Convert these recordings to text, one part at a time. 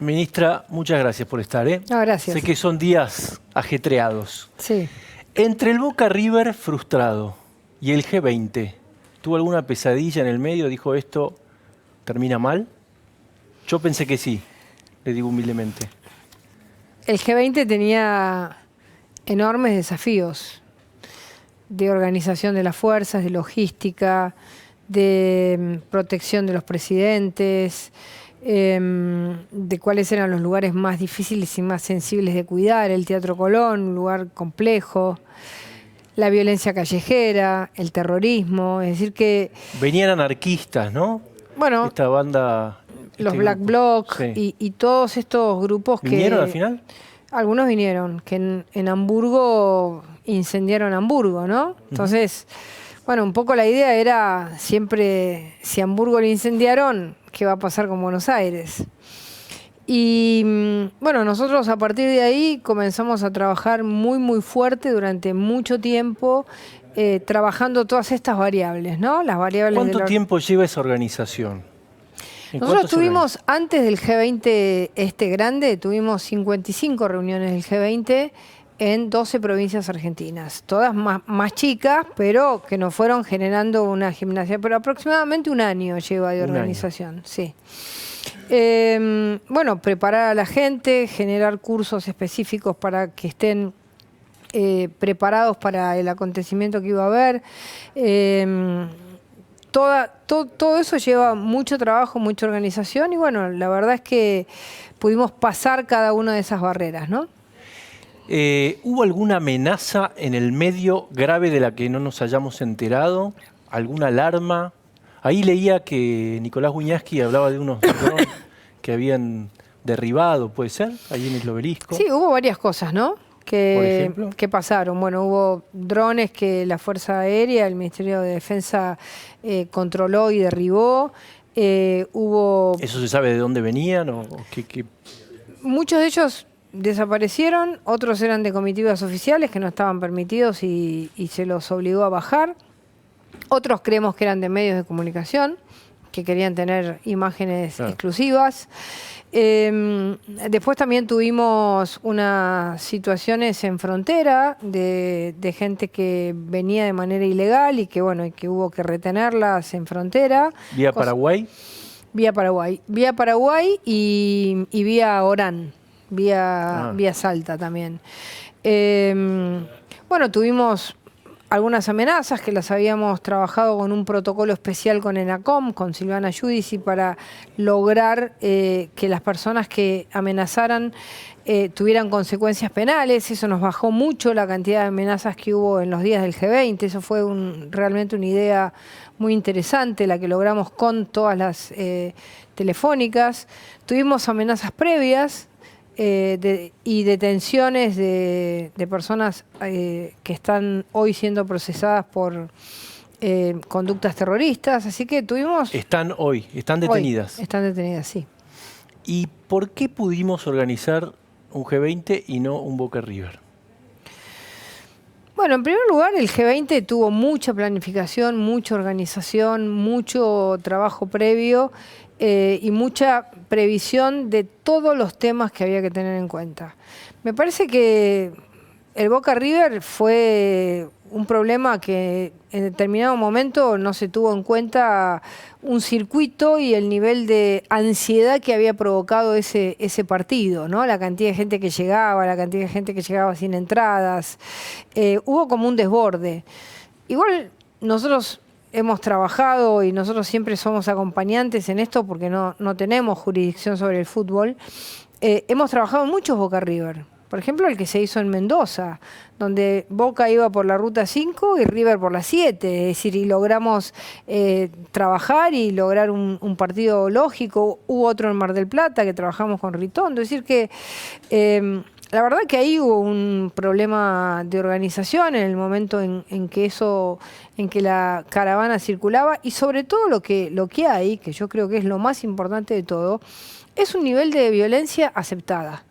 Ministra, muchas gracias por estar. No, gracias. Sé que son días ajetreados. Sí. Entre el Boca River frustrado y el G20, ¿tuvo alguna pesadilla en el medio? ¿Dijo esto termina mal? Yo pensé que sí, le digo humildemente. El G20 tenía enormes desafíos de organización de las fuerzas, de logística, de protección de los presidentes, de cuáles eran los lugares más difíciles y más sensibles de cuidar. El Teatro Colón, un lugar complejo, la violencia callejera, el terrorismo, es decir que... Venían anarquistas, ¿no? Bueno, esta banda... los Black Bloc sí. y todos estos grupos ¿Vinieron que... al final? Algunos vinieron, que en Hamburgo incendiaron Hamburgo, ¿no? Entonces, bueno, un poco la idea era siempre, si Hamburgo lo incendiaron, ¿qué va a pasar con Buenos Aires? Y bueno, nosotros a partir de ahí comenzamos a trabajar muy fuerte durante mucho tiempo, trabajando todas estas variables, ¿no? Las variables. ¿Cuánto tiempo lleva esa organización? Nosotros tuvimos, antes del G20 grande, tuvimos 55 reuniones del G20 en 12 provincias argentinas. Todas más chicas, pero que nos fueron generando una gimnasia. Pero aproximadamente un año lleva de organización, sí. Bueno, preparar a la gente, generar cursos específicos para que estén preparados para el acontecimiento que iba a haber. Todo eso lleva mucho trabajo, mucha organización y bueno, la verdad es que pudimos pasar cada una de esas barreras, ¿no? ¿Hubo alguna amenaza en el medio grave de la que no nos hayamos enterado? ¿Alguna alarma? Ahí leía que Nicolás Wiñaski hablaba de unos drones que habían derribado, ¿puede ser? Ahí en el obelisco. Sí, hubo varias cosas, ¿no? ¿Qué pasaron? Bueno, hubo drones que la Fuerza Aérea, el Ministerio de Defensa controló y derribó. ¿Eso se sabe de dónde venían? Muchos de ellos desaparecieron, otros eran de comitivas oficiales que no estaban permitidos y se los obligó a bajar. Otros creemos que eran de medios de comunicación, que querían tener imágenes exclusivas. Después también tuvimos unas situaciones en frontera de gente que venía de manera ilegal y que bueno, que hubo que retenerlas en frontera. ¿Vía Paraguay? Vía Paraguay. Vía Paraguay y vía Orán, vía Salta también. Bueno, tuvimos algunas amenazas que las habíamos trabajado con un protocolo especial con ENACOM, con Silvana Giudici, para lograr que las personas que amenazaran tuvieran consecuencias penales. Eso nos bajó mucho la cantidad de amenazas que hubo en los días del G20. Eso fue realmente una idea muy interesante, la que logramos con todas las telefónicas. Tuvimos amenazas previas, y detenciones de personas que están hoy siendo procesadas por conductas terroristas, así que tuvimos... Están detenidas. Hoy están detenidas, sí. ¿Y por qué pudimos organizar un G20 y no un Boca River? Bueno, en primer lugar, el G20 tuvo mucha planificación, mucha organización, mucho trabajo previo y mucha previsión de todos los temas que había que tener en cuenta. Me parece que el Boca River fue un problema que en determinado momento no se tuvo en cuenta un circuito y el nivel de ansiedad que había provocado ese partido, ¿no? La cantidad de gente que llegaba, la cantidad de gente que llegaba sin entradas. Hubo como un desborde. Igual nosotros hemos trabajado y nosotros siempre somos acompañantes en esto porque no tenemos jurisdicción sobre el fútbol. Hemos trabajado en muchos Boca River. Por ejemplo, el que se hizo en Mendoza, donde Boca iba por la ruta 5 y River por la 7. Es decir, y logramos trabajar y lograr un partido lógico. Hubo otro en Mar del Plata que trabajamos con Ritondo. Es decir que la verdad que ahí hubo un problema de organización en el momento en que la caravana circulaba y sobre todo lo que hay, que yo creo que es lo más importante de todo, es un nivel de violencia aceptada.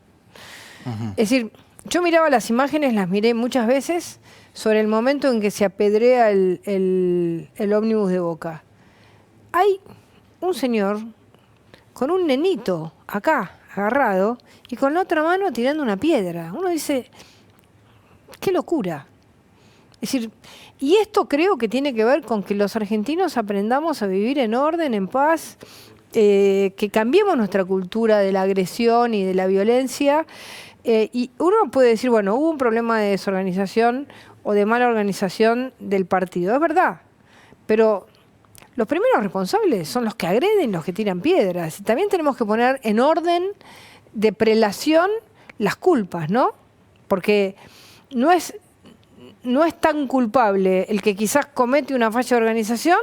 Es decir, yo miraba las imágenes, las miré muchas veces, sobre el momento en que se apedrea el ómnibus de Boca. Hay un señor con un nenito acá, agarrado, y con la otra mano tirando una piedra. Uno dice, qué locura. Es decir, y esto creo que tiene que ver con que los argentinos aprendamos a vivir en orden, en paz, que cambiemos nuestra cultura de la agresión y de la violencia. Y uno puede decir, bueno, hubo un problema de desorganización o de mala organización del partido. Es verdad, pero los primeros responsables son los que agreden, los que tiran piedras. Y también tenemos que poner en orden de prelación las culpas, ¿no? Porque no es tan culpable el que quizás comete una falla de organización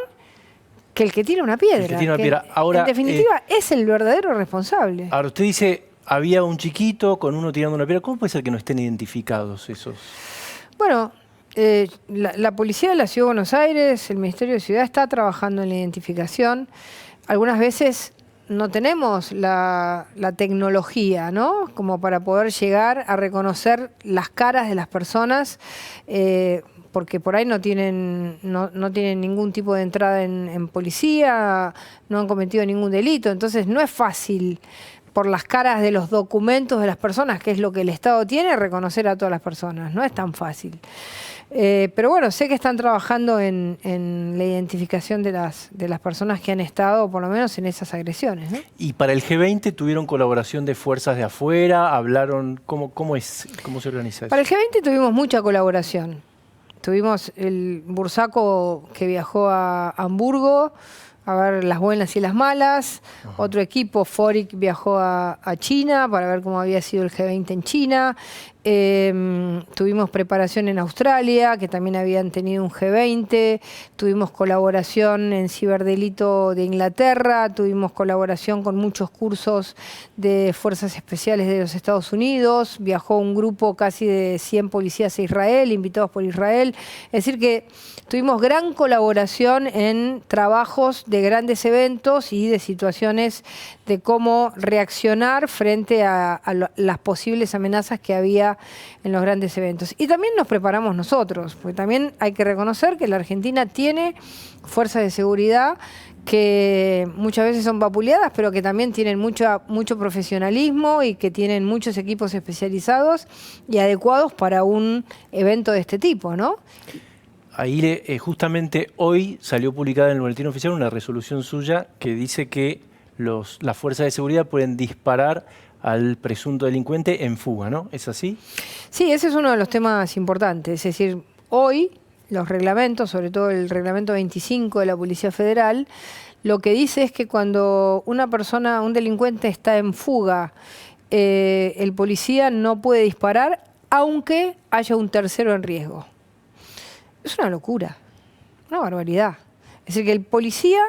que el que tira una piedra. El que tira una piedra. Ahora, en definitiva, es el verdadero responsable. Ahora, usted dice, había un chiquito con uno tirando una piedra. ¿Cómo puede ser que no estén identificados esos? Bueno, la Policía de la Ciudad de Buenos Aires, el Ministerio de Ciudad está trabajando en la identificación. Algunas veces no tenemos la tecnología, ¿no? Como para poder llegar a reconocer las caras de las personas, porque por ahí no tienen ningún tipo de entrada en policía, no han cometido ningún delito, entonces no es fácil por las caras de los documentos de las personas, que es lo que el Estado tiene, reconocer a todas las personas, no es tan fácil. Pero bueno, sé que están trabajando en la identificación de las personas que han estado, por lo menos, en esas agresiones, ¿no? Y para el G20 tuvieron colaboración de fuerzas de afuera, hablaron, ¿cómo se organiza eso? Para el G20 tuvimos mucha colaboración. Tuvimos el Bursaco que viajó a Hamburgo a ver las buenas y las malas. Ajá. Otro equipo, Foric, viajó a China para ver cómo había sido el G20 en China. Tuvimos preparación en Australia, que también habían tenido un G20. Tuvimos colaboración en ciberdelito de Inglaterra. Tuvimos colaboración con muchos cursos de fuerzas especiales de los Estados Unidos. Viajó un grupo casi de 100 policías a Israel, invitados por Israel. Es decir que tuvimos gran colaboración en trabajos de grandes eventos y de situaciones de cómo reaccionar frente a las posibles amenazas que había en los grandes eventos. Y también nos preparamos nosotros, porque también hay que reconocer que la Argentina tiene fuerzas de seguridad que muchas veces son vapuleadas, pero que también tienen mucho profesionalismo y que tienen muchos equipos especializados y adecuados para un evento de este tipo, ¿no? Ahí justamente hoy salió publicada en el Boletín Oficial una resolución suya que dice que las fuerzas de seguridad pueden disparar al presunto delincuente en fuga, ¿no? ¿Es así? Sí, ese es uno de los temas importantes. Es decir, hoy los reglamentos, sobre todo el reglamento 25 de la Policía Federal, lo que dice es que cuando una persona, un delincuente está en fuga, el policía no puede disparar aunque haya un tercero en riesgo. Es una locura, una barbaridad. Es decir, que el policía,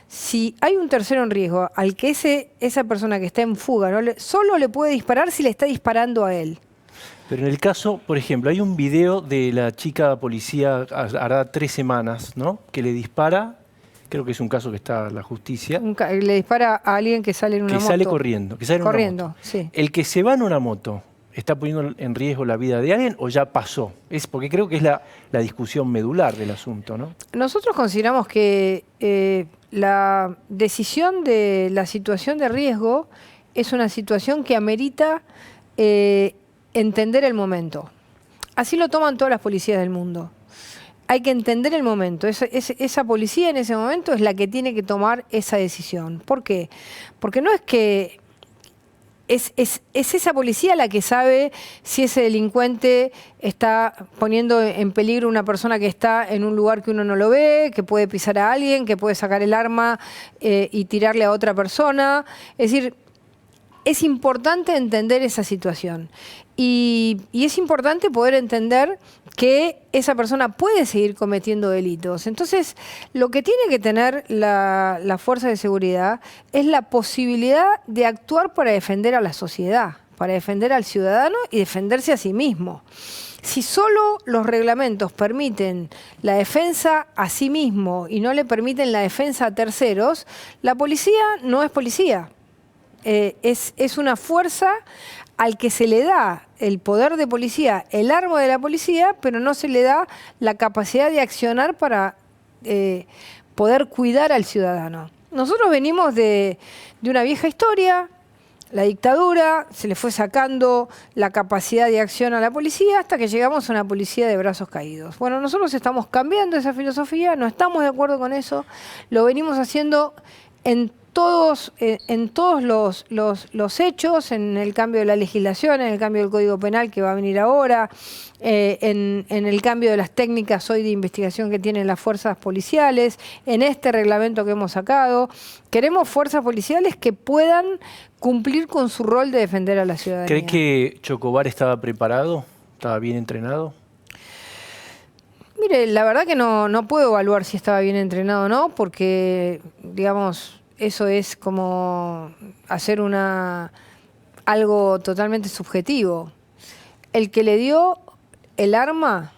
si hay un tercero en riesgo, al que esa persona que está en fuga solo le puede disparar si le está disparando a él. Pero en el caso, por ejemplo, hay un video de la chica policía, hará 3 semanas, ¿no? Que le dispara, creo que es un caso que está en la justicia. Le dispara a alguien que sale en una moto. Que sale corriendo. Sí. El que se va en una moto, ¿está poniendo en riesgo la vida de alguien o ya pasó? Porque creo que es la discusión medular del asunto, ¿no? Nosotros consideramos que la decisión de la situación de riesgo es una situación que amerita entender el momento. Así lo toman todas las policías del mundo. Hay que entender el momento. Esa policía en ese momento es la que tiene que tomar esa decisión. ¿Por qué? Porque no es que es esa policía la que sabe si ese delincuente está poniendo en peligro a una persona que está en un lugar que uno no lo ve, que puede pisar a alguien, que puede sacar el arma y tirarle a otra persona. Es decir, es importante entender esa situación. Y es importante poder entender que esa persona puede seguir cometiendo delitos. Entonces, lo que tiene que tener la fuerza de seguridad es la posibilidad de actuar para defender a la sociedad, para defender al ciudadano y defenderse a sí mismo. Si solo los reglamentos permiten la defensa a sí mismo y no le permiten la defensa a terceros, la policía no es policía. Es una fuerza al que se le da el poder de policía, el arma de la policía, pero no se le da la capacidad de accionar para poder cuidar al ciudadano. Nosotros venimos de una vieja historia la dictadura, se le fue sacando la capacidad de acción a la policía hasta que llegamos a una policía de brazos caídos. Bueno, nosotros estamos cambiando esa filosofía, no estamos de acuerdo con eso, lo venimos haciendo en todos los hechos, en el cambio de la legislación, en el cambio del Código Penal que va a venir ahora, en el cambio de las técnicas hoy de investigación que tienen las fuerzas policiales, en este reglamento que hemos sacado. Queremos fuerzas policiales que puedan cumplir con su rol de defender a la ciudadanía. ¿Cree que Chocobar estaba preparado? ¿Estaba bien entrenado? Mire, la verdad que no puedo evaluar si estaba bien entrenado o no, porque, digamos, eso es como hacer algo totalmente subjetivo. El que le dio el arma,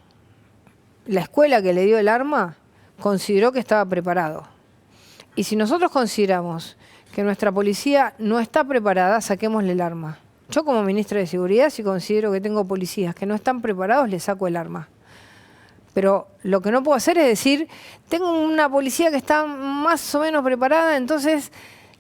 la escuela que le dio el arma, consideró que estaba preparado. Y si nosotros consideramos que nuestra policía no está preparada, saquémosle el arma. Yo como ministra de Seguridad, si considero que tengo policías que no están preparados, les saco el arma. Pero lo que no puedo hacer es decir, tengo una policía que está más o menos preparada, entonces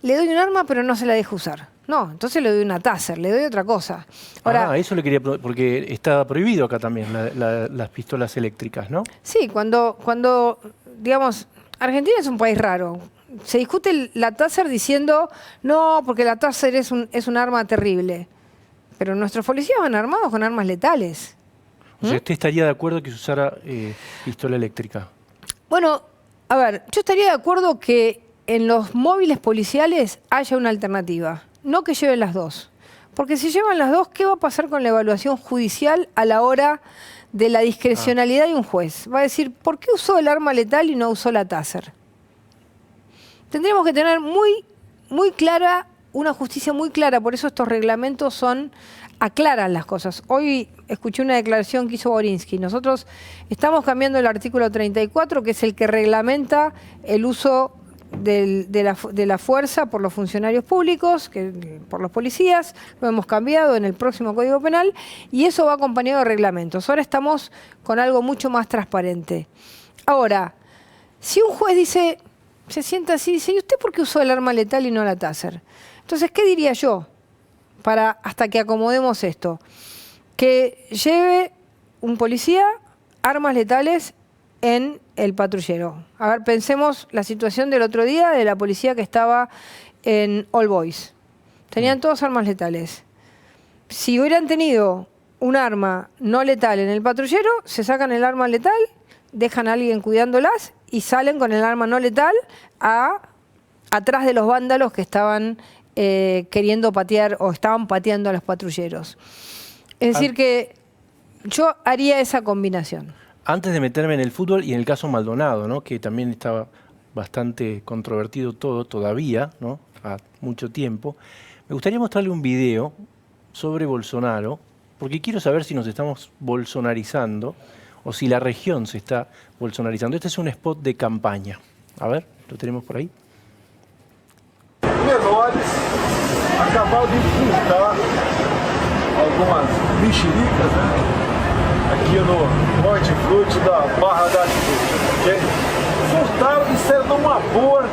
le doy un arma pero no se la dejo usar. No, entonces le doy una Taser, le doy otra cosa. Ahora, eso le quería preguntar, porque está prohibido acá también las pistolas eléctricas, ¿no? Sí, cuando, digamos, Argentina es un país raro. Se discute la Taser diciendo, no, porque la Taser es un arma terrible. Pero nuestros policías van armados con armas letales. O sea, ¿usted estaría de acuerdo que se usara pistola eléctrica? Bueno, a ver, yo estaría de acuerdo que en los móviles policiales haya una alternativa, no que lleven las dos. Porque si llevan las dos, ¿qué va a pasar con la evaluación judicial a la hora de la discrecionalidad de un juez? Va a decir, ¿por qué usó el arma letal y no usó la Taser? Tendríamos que tener muy clara, una justicia muy clara, por eso estos reglamentos aclaran las cosas. Hoy escuché una declaración que hizo Borinsky. Nosotros estamos cambiando el artículo 34, que es el que reglamenta el uso de la fuerza por los funcionarios públicos, por los policías. Lo hemos cambiado en el próximo Código Penal y eso va acompañado de reglamentos. Ahora estamos con algo mucho más transparente. Ahora, si un juez dice, se sienta así y dice, ¿y usted por qué usó el arma letal y no la Taser? Entonces, ¿qué diría yo? Hasta que acomodemos esto, que lleve un policía armas letales en el patrullero. A ver, pensemos la situación del otro día de la policía que estaba en All Boys. Tenían todos armas letales. Si hubieran tenido un arma no letal en el patrullero, se sacan el arma letal, dejan a alguien cuidándolas y salen con el arma no letal atrás de los vándalos que estaban queriendo patear o estaban pateando a los patrulleros. Es decir que yo haría esa combinación. Antes de meterme en el fútbol y en el caso Maldonado, ¿no? Que también estaba bastante controvertido todo todavía, ¿no? A mucho tiempo, me gustaría mostrarle un video sobre Bolsonaro, porque quiero saber si nos estamos bolsonarizando o si la región se está bolsonarizando. Este es un spot de campaña. A ver, ¿lo tenemos por ahí? Menores acabaram de furtar algumas mexericas, né? Aqui no hortifruti da Barra da Tijuca, ok? Furtaram e saíram numa boa,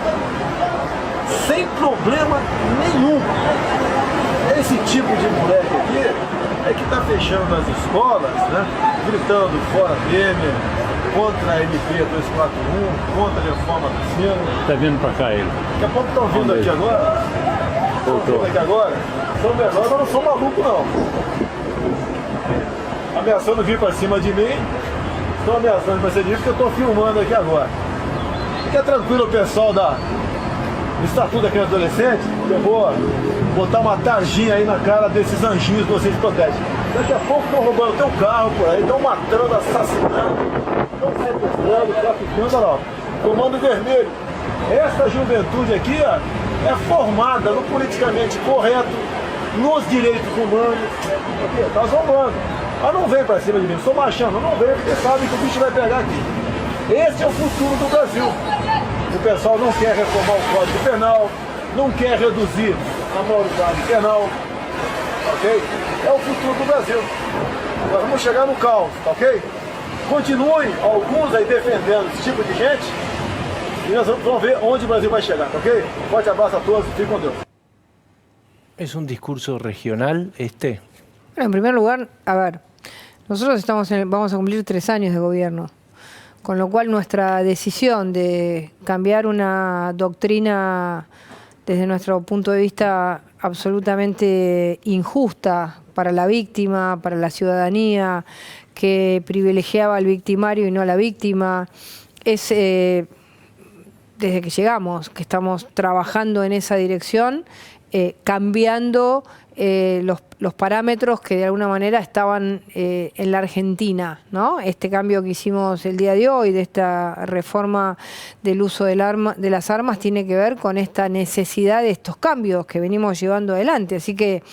sem problema nenhum. Esse tipo de moleque aqui é que tá fechando as escolas, né? Gritando fora Temer, contra a MP 241, contra a reforma do ensino. Tá vindo pra cá ele. Daqui a pouco estão vindo aqui agora. Estão vindo aqui agora. São menores, eu não sou maluco não. Ameaçando vir pra cima de mim. Estão ameaçando pra cima de mim porque eu tô filmando aqui agora. Fica tranquilo, pessoal do Estatuto da Criança e Adolescente. Eu vou botar uma tarjinha aí na cara desses anjinhos que vocês protegem. Daqui a pouco estão roubando teu carro por aí, estão matando, assassinando, estão sequestrando, traficando, olha lá. Comando Vermelho. Essa juventude aqui, ó, é formada no politicamente correto, nos direitos humanos. Aqui, tá zombando. Mas não vem pra cima de mim, sou machão, não vem porque sabe que o bicho vai pegar aqui. Esse é o futuro do Brasil. O pessoal não quer reformar o Código Penal, não quer reduzir a maioridade penal, ok? É o futuro do Brasil. Nós vamos chegar no caos, ok? Continuem alguns aí defendendo esse tipo de gente e nós vamos ver onde o Brasil vai chegar, ok? Forte abraço a todos, fiquem com Deus. ¿Es un discurso regional este? Bueno, en primer lugar, a ver, nosotros vamos a cumplir 3 años de gobierno, con lo cual nuestra decisión de cambiar una doctrina desde nuestro punto de vista absolutamente injusta para la víctima, para la ciudadanía, que privilegiaba al victimario y no a la víctima, es desde que llegamos, que estamos trabajando en esa dirección, cambiando los parámetros que de alguna manera estaban en la Argentina, ¿no? Este cambio que hicimos el día de hoy, de esta reforma del uso de las armas, tiene que ver con esta necesidad de estos cambios que venimos llevando adelante. Así que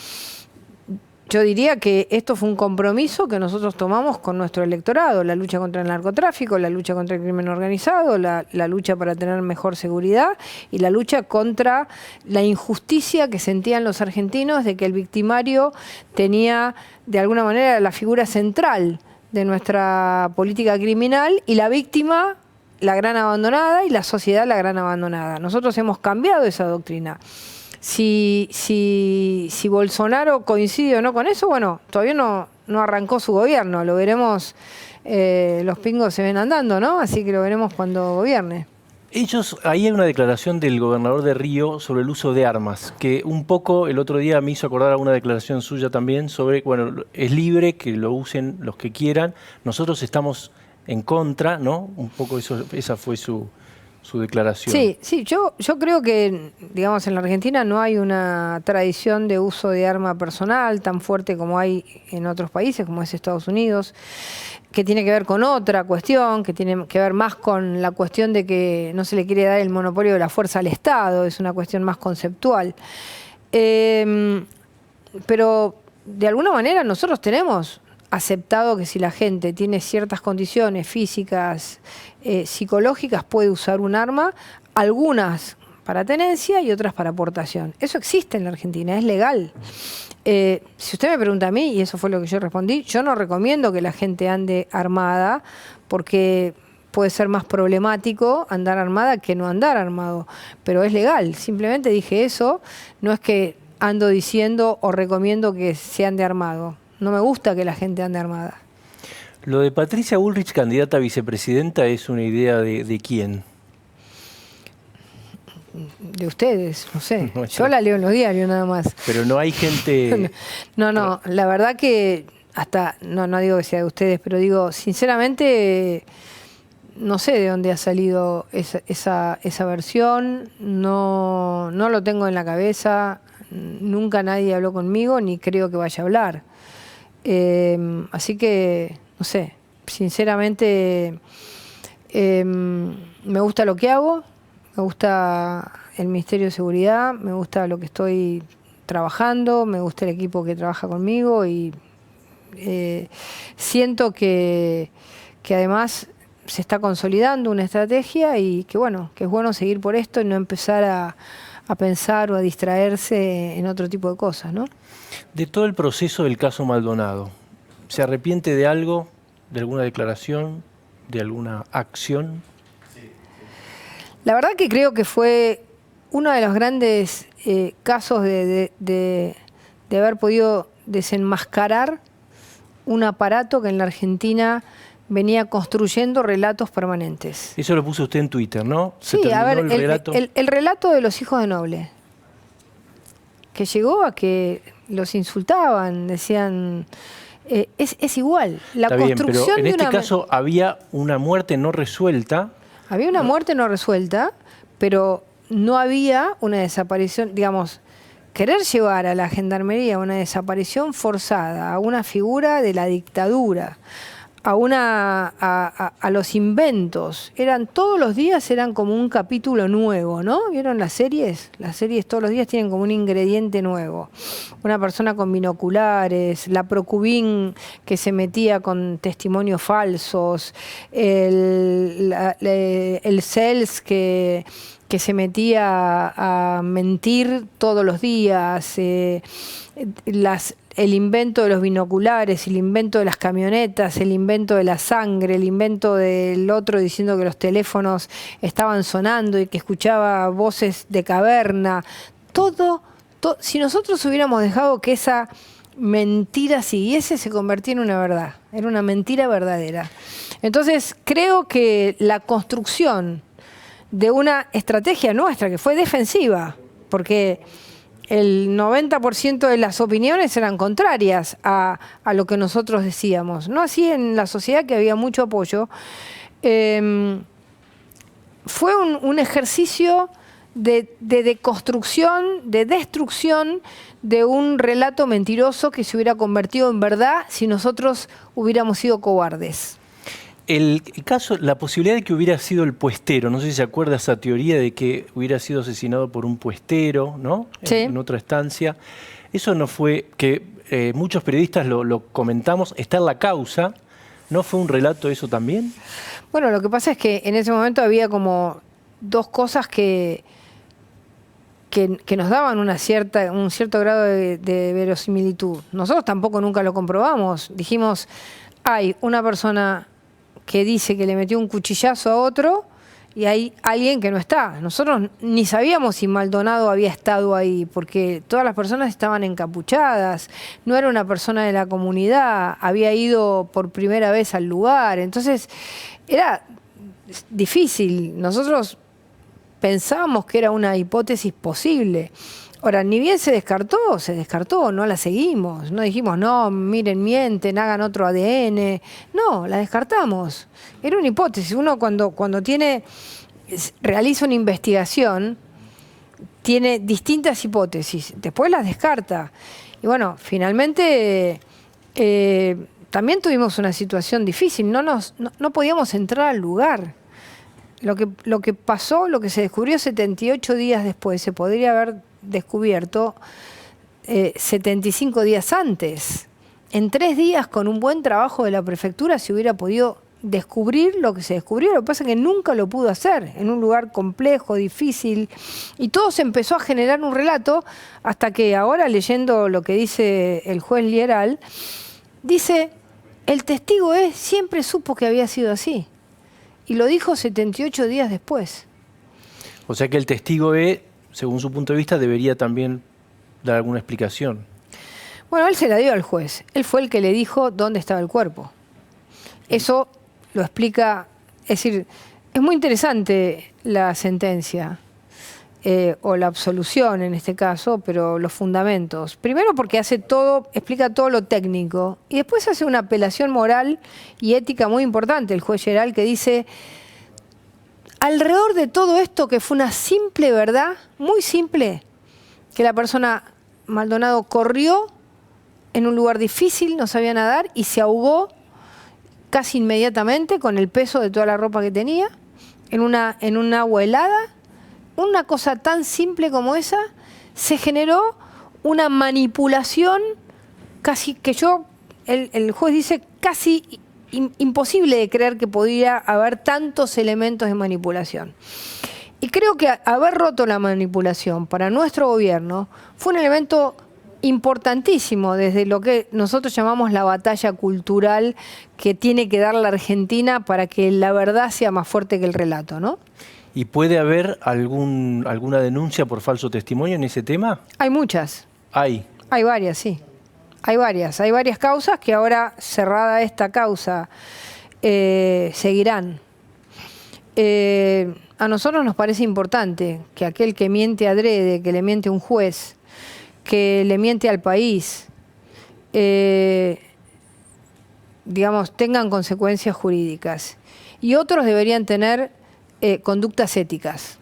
yo diría que esto fue un compromiso que nosotros tomamos con nuestro electorado, la lucha contra el narcotráfico, la lucha contra el crimen organizado, la lucha para tener mejor seguridad y la lucha contra la injusticia que sentían los argentinos de que el victimario tenía de alguna manera la figura central de nuestra política criminal y la víctima la gran abandonada y la sociedad la gran abandonada. Nosotros hemos cambiado esa doctrina. Si Bolsonaro coincide o no con eso, bueno, todavía no arrancó su gobierno, lo veremos, los pingos se ven andando, ¿no? Así que lo veremos cuando gobierne. Ahí hay una declaración del gobernador de Río sobre el uso de armas, que un poco el otro día me hizo acordar a una declaración suya también sobre, bueno, es libre que lo usen los que quieran, nosotros estamos en contra, ¿no? Un poco esa fue su declaración. Sí, yo creo que, digamos, en la Argentina no hay una tradición de uso de arma personal tan fuerte como hay en otros países, como es Estados Unidos, que tiene que ver con otra cuestión, que tiene que ver más con la cuestión de que no se le quiere dar el monopolio de la fuerza al Estado, es una cuestión más conceptual. Pero, de alguna manera, nosotros tenemos aceptado que si la gente tiene ciertas condiciones físicas, psicológicas, puede usar un arma, algunas para tenencia y otras para aportación. Eso existe en la Argentina, es legal. Si usted me pregunta a mí, y eso fue lo que yo respondí, yo no recomiendo que la gente ande armada porque puede ser más problemático andar armada que no andar armado, pero es legal. Simplemente dije eso, no es que ando diciendo o recomiendo que se ande armado. No me gusta que la gente ande armada. Lo de Patricia Bullrich, candidata a vicepresidenta, ¿es una idea de quién? De ustedes, no sé. Yo la leo en los diarios nada más. Pero no hay gente... No, la verdad que hasta, no digo que sea de ustedes, pero digo, sinceramente, no sé de dónde ha salido esa versión, no lo tengo en la cabeza, nunca nadie habló conmigo, ni creo que vaya a hablar. Así que, no sé, sinceramente me gusta lo que hago, me gusta el Ministerio de Seguridad, me gusta lo que estoy trabajando, me gusta el equipo que trabaja conmigo y siento que además se está consolidando una estrategia y que bueno, que es bueno seguir por esto y no empezar a pensar o a distraerse en otro tipo de cosas, ¿no? De todo el proceso del caso Maldonado, ¿se arrepiente de algo, de alguna declaración, de alguna acción? La verdad que creo que fue uno de los grandes casos de haber podido desenmascarar un aparato que en la Argentina venía construyendo relatos permanentes. Eso lo puso usted en Twitter, ¿no? Sí, a ver, el relato de los hijos de Noble, que llegó a que los insultaban, decían... es igual. La Está bien, construcción pero en este caso había una muerte no resuelta. Había una muerte no resuelta, pero no había una desaparición, digamos, querer llevar a la gendarmería una desaparición forzada, a una figura de la dictadura, a los inventos. Todos los días eran como un capítulo nuevo, ¿no? ¿Vieron las series? Las series todos los días tienen como un ingrediente nuevo. Una persona con binoculares, la Procubín que se metía con testimonios falsos, el CELS que se metía a mentir todos los días, el invento de los binoculares, el invento de las camionetas, el invento de la sangre, el invento del otro diciendo que los teléfonos estaban sonando y que escuchaba voces de caverna. Todo Si nosotros hubiéramos dejado que esa mentira siguiese, se convertía en una verdad, era una mentira verdadera. Entonces, creo que la construcción de una estrategia nuestra, que fue defensiva, porque el 90% de las opiniones eran contrarias a lo que nosotros decíamos. No así en la sociedad, que había mucho apoyo. Fue un ejercicio de deconstrucción, de destrucción de un relato mentiroso que se hubiera convertido en verdad si nosotros hubiéramos sido cobardes. El caso, la posibilidad de que hubiera sido el puestero, no sé si se acuerda esa teoría de que hubiera sido asesinado por un puestero, ¿no? Sí. En otra estancia. Eso no fue, que muchos periodistas lo comentamos, está en la causa. ¿No fue un relato eso también? Bueno, lo que pasa es que en ese momento había como dos cosas que nos daban un cierto grado de verosimilitud. Nosotros tampoco nunca lo comprobamos. Dijimos, hay una persona que dice que le metió un cuchillazo a otro y hay alguien que no está. Nosotros ni sabíamos si Maldonado había estado ahí, porque todas las personas estaban encapuchadas, no era una persona de la comunidad, había ido por primera vez al lugar. Entonces, era difícil. Nosotros pensábamos que era una hipótesis posible. Ahora, ni bien se descartó, no la seguimos. No dijimos, no, miren, mienten, hagan otro ADN. No, la descartamos. Era una hipótesis. Uno cuando realiza una investigación, tiene distintas hipótesis. Después las descarta. Y bueno, finalmente también tuvimos una situación difícil. No podíamos entrar al lugar. Lo que pasó, lo que se descubrió 78 días después, se podría haber descubierto 75 días antes. En 3 días, con un buen trabajo de la prefectura, se hubiera podido descubrir lo que se descubrió. Lo que pasa es que nunca lo pudo hacer, en un lugar complejo, difícil, y todo se empezó a generar un relato, hasta que ahora, leyendo lo que dice el juez Lieral, dice, el testigo siempre supo que había sido así, y lo dijo 78 días después. O sea que el testigo según su punto de vista, debería también dar alguna explicación. Bueno, él se la dio al juez. Él fue el que le dijo dónde estaba el cuerpo. Eso lo explica, es decir, es muy interesante la sentencia, o la absolución en este caso, pero los fundamentos. Primero porque explica todo lo técnico, y después hace una apelación moral y ética muy importante, el juez Geral, que dice, alrededor de todo esto, que fue una simple verdad, muy simple, que la persona Maldonado corrió en un lugar difícil, no sabía nadar, y se ahogó casi inmediatamente con el peso de toda la ropa que tenía, en un agua helada. Una cosa tan simple como esa, se generó una manipulación casi que el juez dice casi imposible de creer que podía haber tantos elementos de manipulación. Y creo que haber roto la manipulación para nuestro gobierno fue un elemento importantísimo desde lo que nosotros llamamos la batalla cultural que tiene que dar la Argentina para que la verdad sea más fuerte que el relato, ¿no? ¿Y puede haber alguna denuncia por falso testimonio en ese tema? Hay muchas. Hay varias, sí. Hay varias causas que ahora, cerrada esta causa, seguirán. A nosotros nos parece importante que aquel que miente adrede, que le miente a un juez, que le miente al país, digamos, tengan consecuencias jurídicas. Y otros deberían tener conductas éticas.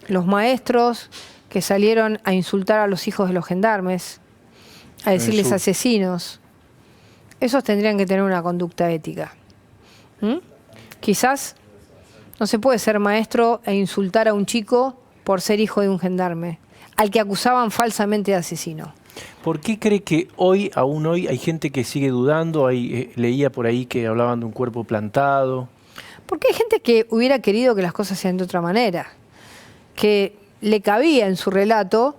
Los maestros que salieron a insultar a los hijos de los gendarmes, a decirles asesinos, esos tendrían que tener una conducta ética. Quizás no se puede ser maestro e insultar a un chico por ser hijo de un gendarme, al que acusaban falsamente de asesino. ¿Por qué cree que aún hoy, hay gente que sigue dudando? Leía por ahí que hablaban de un cuerpo plantado. Porque hay gente que hubiera querido que las cosas sean de otra manera, que le cabía en su relato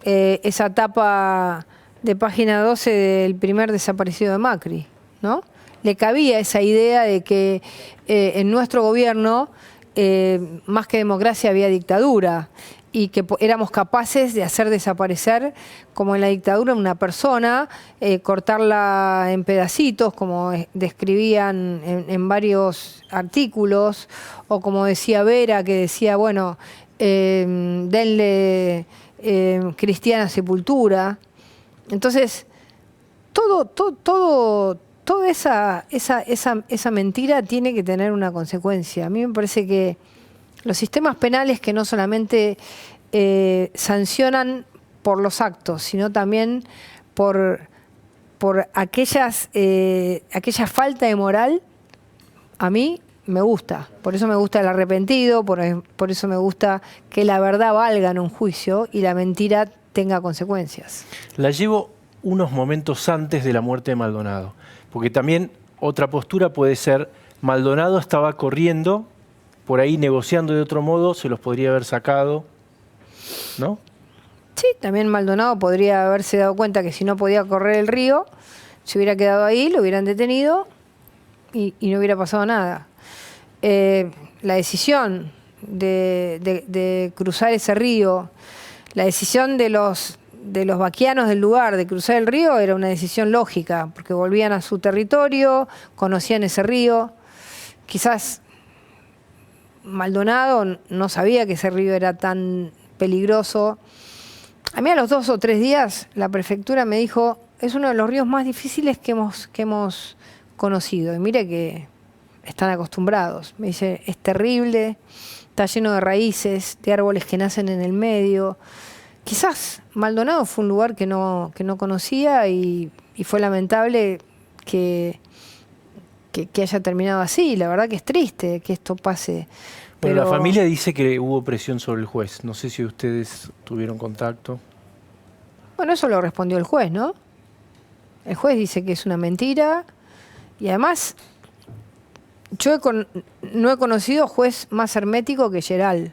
esa tapa de página 12 del primer desaparecido de Macri, ¿no? Le cabía esa idea de que en nuestro gobierno, más que democracia, había dictadura. y que éramos capaces de hacer desaparecer, como en la dictadura, una persona, cortarla en pedacitos, como describían en varios artículos, o como decía Vera, que decía, bueno, denle cristiana sepultura. Entonces, toda esa mentira tiene que tener una consecuencia. A mí me parece que los sistemas penales que no solamente sancionan por los actos, sino también por aquella falta de moral, a mí me gusta. Por eso me gusta el arrepentido, por eso me gusta que la verdad valga en un juicio y la mentira tenga consecuencias. La llevo unos momentos antes de la muerte de Maldonado, porque también otra postura puede ser, Maldonado estaba corriendo, por ahí negociando de otro modo, se los podría haber sacado, ¿no? Sí, también Maldonado podría haberse dado cuenta que si no podía correr el río, se hubiera quedado ahí, lo hubieran detenido y no hubiera pasado nada. La decisión de cruzar ese río, la decisión de los vaquianos del lugar de cruzar el río era una decisión lógica, porque volvían a su territorio, conocían ese río. Quizás Maldonado no sabía que ese río era tan peligroso. A mí a los 2 o 3 días la prefectura me dijo, es uno de los ríos más difíciles que hemos conocido. Y mire que están acostumbrados. Me dice, es terrible, está lleno de raíces, de árboles que nacen en el medio. Quizás Maldonado fue un lugar que no conocía y fue lamentable que haya terminado así. La verdad que es triste que esto pase. Pero la familia dice que hubo presión sobre el juez. No sé si ustedes tuvieron contacto. Bueno, eso lo respondió el juez, ¿no? El juez dice que es una mentira y además yo no he conocido juez más hermético que Geral.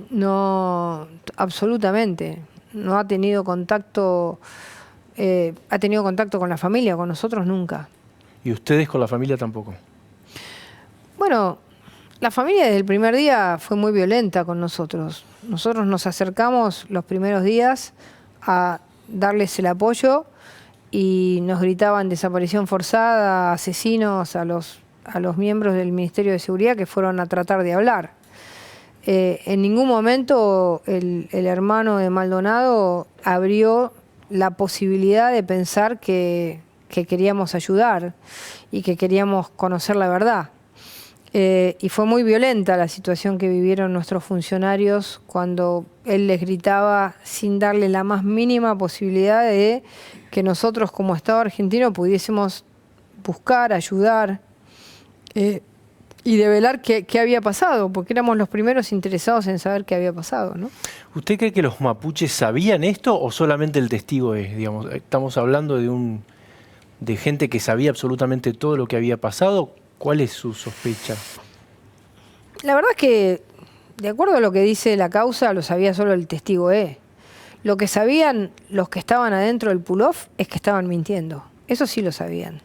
No, absolutamente. No ha tenido contacto, ha tenido contacto con la familia, con nosotros nunca. ¿Y ustedes con la familia tampoco? Bueno, la familia desde el primer día fue muy violenta con nosotros. Nosotros nos acercamos los primeros días a darles el apoyo y nos gritaban desaparición forzada, asesinos a los miembros del Ministerio de Seguridad que fueron a tratar de hablar. En ningún momento el hermano de Maldonado abrió la posibilidad de pensar que queríamos ayudar y que queríamos conocer la verdad. Y fue muy violenta la situación que vivieron nuestros funcionarios cuando él les gritaba sin darle la más mínima posibilidad de que nosotros como Estado argentino pudiésemos buscar, ayudar y develar qué había pasado, porque éramos los primeros interesados en saber qué había pasado, ¿no? ¿Usted cree que los mapuches sabían esto o solamente el testigo es? Digamos, estamos hablando de gente que sabía absolutamente todo lo que había pasado. ¿Cuál es su sospecha? La verdad es que, de acuerdo a lo que dice la causa, lo sabía solo el testigo E. Lo que sabían los que estaban adentro del pull-off es que estaban mintiendo. Eso sí lo sabían.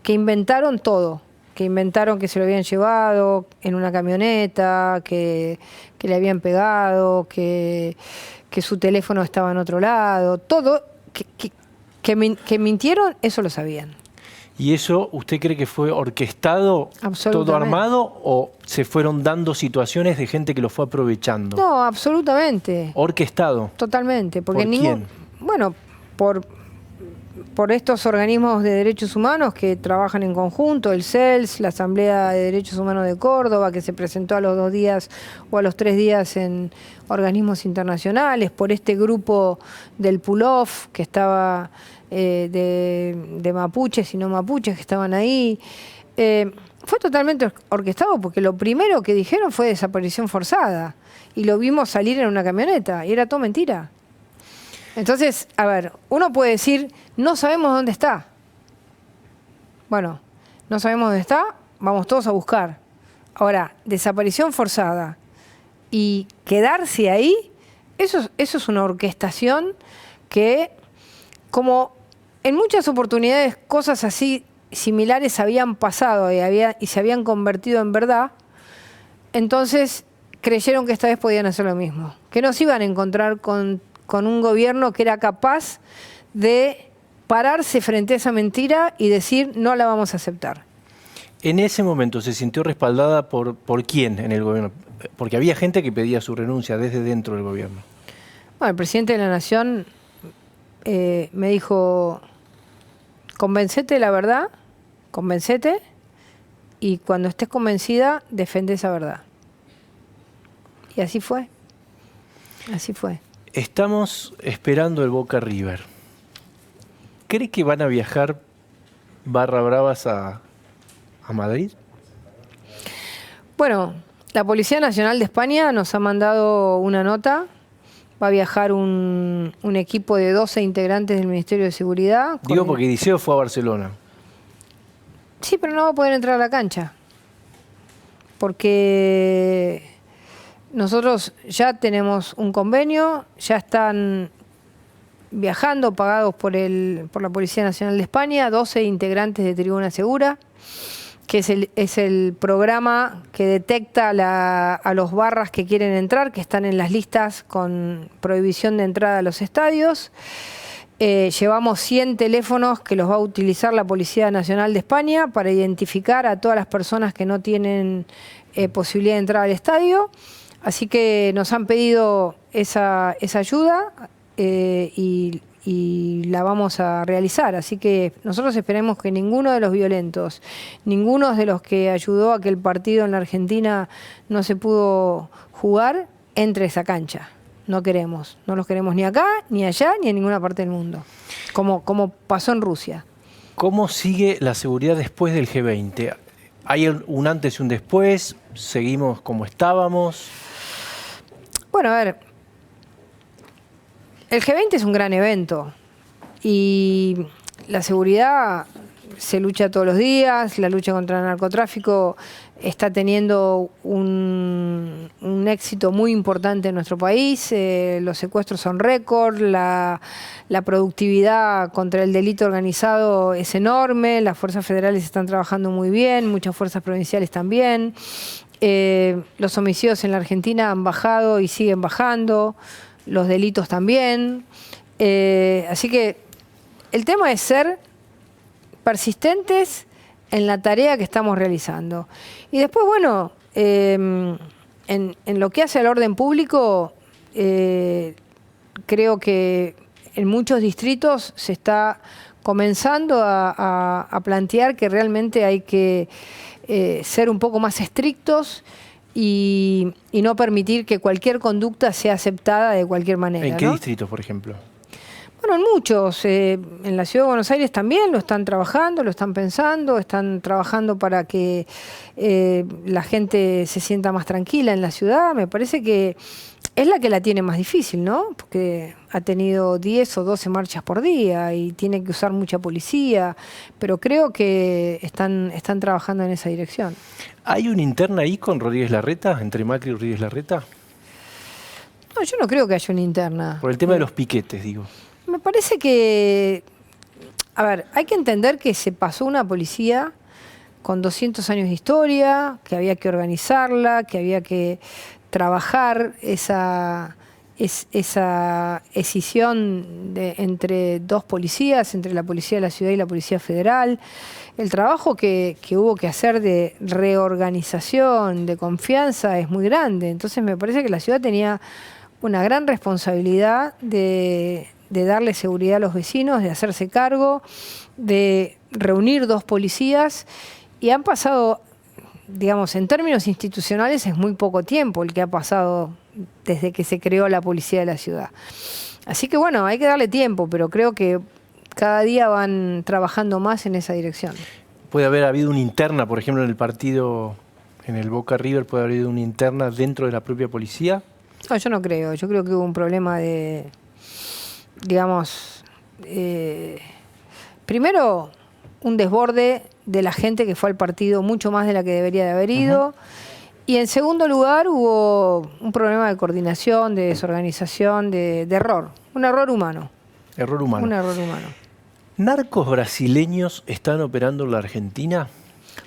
Que inventaron todo. Que inventaron que se lo habían llevado en una camioneta, que le habían pegado, que su teléfono estaba en otro lado. Todo, que mintieron, eso lo sabían. ¿Y eso usted cree que fue orquestado, todo armado, o se fueron dando situaciones de gente que lo fue aprovechando? No, absolutamente. ¿Orquestado? Totalmente. Porque ¿Por quién? Bueno, por estos organismos de derechos humanos que trabajan en conjunto, el CELS, la Asamblea de Derechos Humanos de Córdoba, que se presentó a los 2 días o a los 3 días en organismos internacionales, por este grupo del pull-off que estaba de mapuches y no mapuches que estaban ahí. Fue totalmente orquestado porque lo primero que dijeron fue desaparición forzada y lo vimos salir en una camioneta y era todo mentira. Entonces, a ver, uno puede decir, no sabemos dónde está. Bueno, no sabemos dónde está, vamos todos a buscar. Ahora, desaparición forzada y quedarse ahí, eso es una orquestación que, como en muchas oportunidades cosas así similares habían pasado y se habían convertido en verdad, entonces creyeron que esta vez podían hacer lo mismo, que no se iban a encontrar con un gobierno que era capaz de pararse frente a esa mentira y decir no la vamos a aceptar. En ese momento se sintió respaldada por quién en el gobierno, porque había gente que pedía su renuncia desde dentro del gobierno. Bueno, el presidente de la Nación me dijo, convencete de la verdad, convencete, y cuando estés convencida, defende esa verdad. Y así fue. Así fue. Estamos esperando el Boca River. ¿Cree que van a viajar barra bravas a Madrid? Bueno, la Policía Nacional de España nos ha mandado una nota. Va a viajar un equipo de 12 integrantes del Ministerio de Seguridad. Digo porque Diceo fue a Barcelona. Sí, pero no va a poder entrar a la cancha. Porque nosotros ya tenemos un convenio, ya están viajando, pagados por la Policía Nacional de España, 12 integrantes de Tribuna Segura, que es el programa que detecta a los barras que quieren entrar, que están en las listas con prohibición de entrada a los estadios. Llevamos 100 teléfonos que los va a utilizar la Policía Nacional de España para identificar a todas las personas que no tienen posibilidad de entrar al estadio. Así que nos han pedido esa ayuda y la vamos a realizar. Así que nosotros esperemos que ninguno de los violentos, ninguno de los que ayudó a que el partido en la Argentina no se pudo jugar, entre a esa cancha. No queremos. No los queremos ni acá, ni allá, ni en ninguna parte del mundo. Como pasó en Rusia. ¿Cómo sigue la seguridad después del G20? ¿Hay un antes y un después? ¿Seguimos como estábamos? Bueno, a ver, el G20 es un gran evento y la seguridad se lucha todos los días, la lucha contra el narcotráfico está teniendo un éxito muy importante en nuestro país, los secuestros son récord, la productividad contra el delito organizado es enorme, las fuerzas federales están trabajando muy bien, muchas fuerzas provinciales también, los homicidios en la Argentina han bajado y siguen bajando, los delitos también, así que el tema es ser persistentes en la tarea que estamos realizando. Y después, bueno, en lo que hace al orden público, creo que en muchos distritos se está comenzando a plantear que realmente hay que ser un poco más estrictos y no permitir que cualquier conducta sea aceptada de cualquier manera. ¿En qué ¿no? distritos, por ejemplo? Bueno, en muchos. En la Ciudad de Buenos Aires también lo están trabajando, lo están pensando, están trabajando para que la gente se sienta más tranquila en la ciudad. Me parece que es la que la tiene más difícil, ¿no? Porque ha tenido 10 o 12 marchas por día y tiene que usar mucha policía, pero creo que están trabajando en esa dirección. ¿Hay una interna ahí con Rodríguez Larreta, entre Macri y Rodríguez Larreta? No, yo no creo que haya una interna. Por el tema de los piquetes, digo. Me parece que, a ver, hay que entender que se pasó una policía con 200 años de historia, que había que organizarla, que había que trabajar esa escisión entre dos policías, entre la Policía de la Ciudad y la Policía Federal. El trabajo que hubo que hacer de reorganización, de confianza, es muy grande. Entonces me parece que la ciudad tenía una gran responsabilidad de darle seguridad a los vecinos, de hacerse cargo, de reunir dos policías, y han pasado, digamos, en términos institucionales es muy poco tiempo el que ha pasado desde que se creó la policía de la ciudad. Así que bueno, hay que darle tiempo, pero creo que cada día van trabajando más en esa dirección. ¿Puede haber habido una interna, por ejemplo, en el partido, en el Boca River, puede haber habido una interna dentro de la propia policía? No, yo no creo. Yo creo que hubo un problema de, digamos, primero un desborde de la gente que fue al partido mucho más de la que debería de haber ido. Y en segundo lugar hubo un problema de coordinación, de desorganización, de error. Un error humano. Error humano. Un error humano. ¿Narcos brasileños están operando en la Argentina?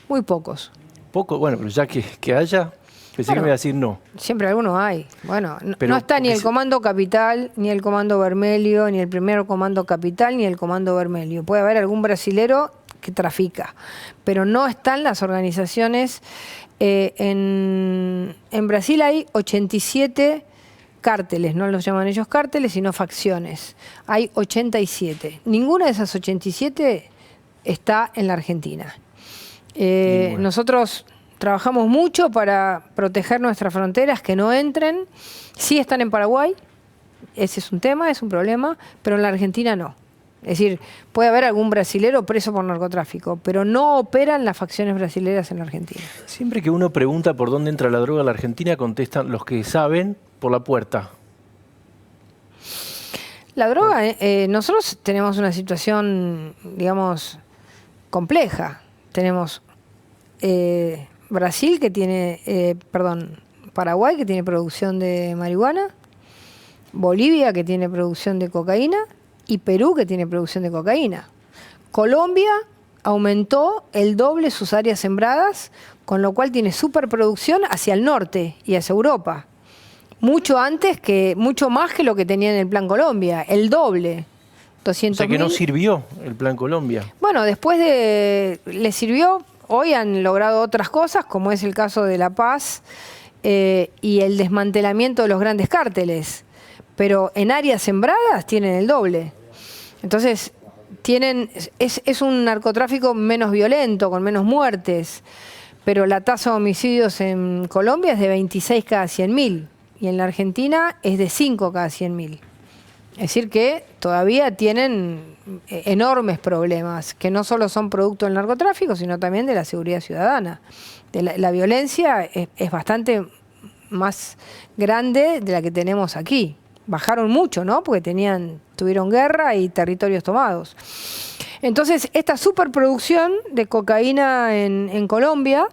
Muy pocos. Poco, bueno, pero ya que haya... Pensé que me iba a decir no. Siempre algunos hay. Bueno, Pero no está ni porque el Comando Capital, ni el Comando Vermelho, ni el primer Comando Capital, ni el Comando Vermelho. Puede haber algún brasilero que trafica, pero no están las organizaciones. En Brasil hay 87 cárteles, no los llaman ellos cárteles, sino facciones. Hay 87. Ninguna de esas 87 está en la Argentina. Nosotros trabajamos mucho para proteger nuestras fronteras, que no entren. Sí están en Paraguay, ese es un tema, es un problema, pero en la Argentina no. Es decir, puede haber algún brasilero preso por narcotráfico, pero no operan las facciones brasileras en la Argentina. Siempre que uno pregunta por dónde entra la droga a la Argentina, contestan los que saben por la puerta. La droga, nosotros tenemos una situación, digamos, compleja. Tenemos Brasil que tiene, Paraguay que tiene producción de marihuana, Bolivia que tiene producción de cocaína y Perú que tiene producción de cocaína. Colombia aumentó el doble sus áreas sembradas, con lo cual tiene superproducción hacia el norte y hacia Europa. Mucho más que lo que tenía en el Plan Colombia, el doble. 200.000. O sea que no sirvió el Plan Colombia. Bueno, le sirvió. Hoy han logrado otras cosas, como es el caso de La Paz y el desmantelamiento de los grandes cárteles. Pero en áreas sembradas tienen el doble. Entonces, es un narcotráfico menos violento, con menos muertes. Pero la tasa de homicidios en Colombia es de 26 cada 100.000. Y en la Argentina es de 5 cada 100.000. Es decir que todavía tienen enormes problemas, que no solo son producto del narcotráfico, sino también de la seguridad ciudadana. La violencia es bastante más grande de la que tenemos aquí. Bajaron mucho, ¿no? Porque tuvieron guerra y territorios tomados. Entonces, esta superproducción de cocaína en Colombia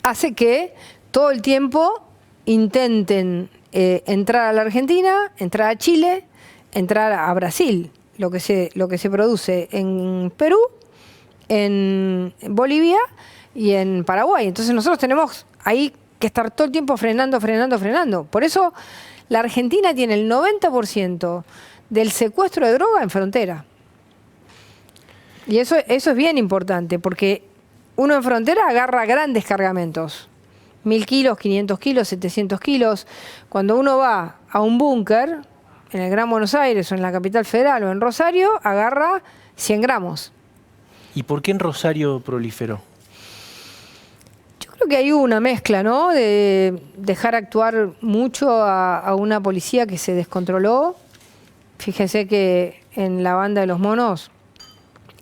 hace que todo el tiempo intenten entrar a la Argentina, entrar a Chile, entrar a Brasil, lo que se produce en Perú, en Bolivia y en Paraguay. Entonces nosotros tenemos ahí que estar todo el tiempo frenando. Por eso la Argentina tiene el 90% del secuestro de droga en frontera. Y eso es bien importante, porque uno en frontera agarra grandes cargamentos. 1.000 kilos, 500 kilos, 700 kilos. Cuando uno va a un búnker, en el Gran Buenos Aires o en la Capital Federal o en Rosario, agarra 100 gramos. ¿Y por qué en Rosario proliferó? Yo creo que hay una mezcla, ¿no? De dejar actuar mucho a una policía que se descontroló. Fíjense que en la banda de los monos,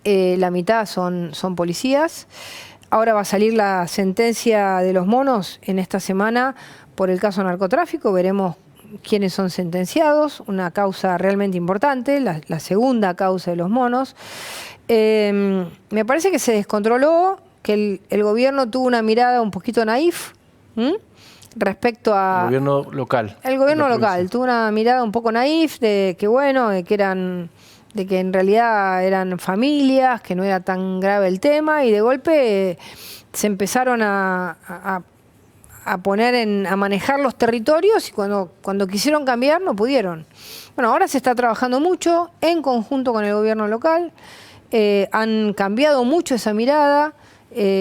la mitad son policías. Ahora va a salir la sentencia de los monos en esta semana por el caso narcotráfico. Veremos quiénes son sentenciados. Una causa realmente importante, la segunda causa de los monos. Me parece que se descontroló, que el gobierno tuvo una mirada un poquito naif respecto a... El gobierno local. El gobierno local tuvo una mirada un poco naif de que, bueno, de que en realidad eran familias, que no era tan grave el tema, y de golpe se empezaron a poner a manejar los territorios, y cuando quisieron cambiar no pudieron. Bueno, ahora se está trabajando mucho en conjunto con el gobierno local, han cambiado mucho esa mirada,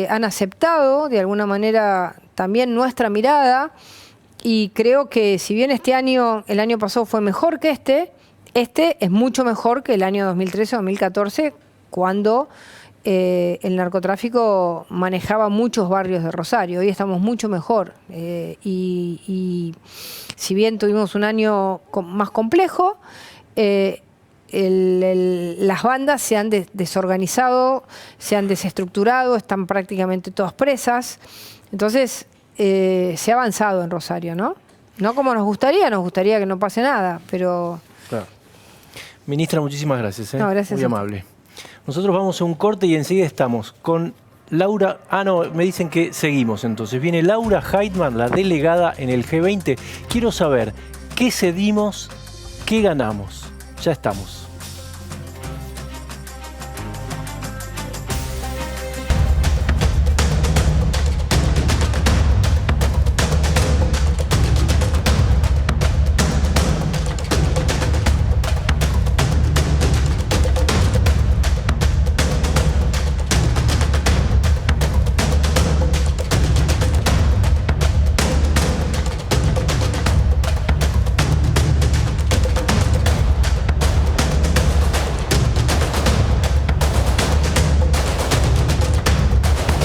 han aceptado de alguna manera también nuestra mirada, y creo que si bien el año pasado fue mejor que este es mucho mejor que el año 2013-2014, cuando el narcotráfico manejaba muchos barrios de Rosario. Hoy estamos mucho mejor. Y si bien tuvimos un año más complejo, las bandas se han desorganizado, se han desestructurado, están prácticamente todas presas. Entonces, se ha avanzado en Rosario, ¿no? No como nos gustaría que no pase nada, pero... Claro. Ministra, muchísimas gracias. No, gracias. Muy amable. Nosotros vamos a un corte y enseguida estamos con Laura... no, me dicen que seguimos entonces. Viene Laura Heitman, la delegada en el G20. Quiero saber qué cedimos, qué ganamos. Ya estamos.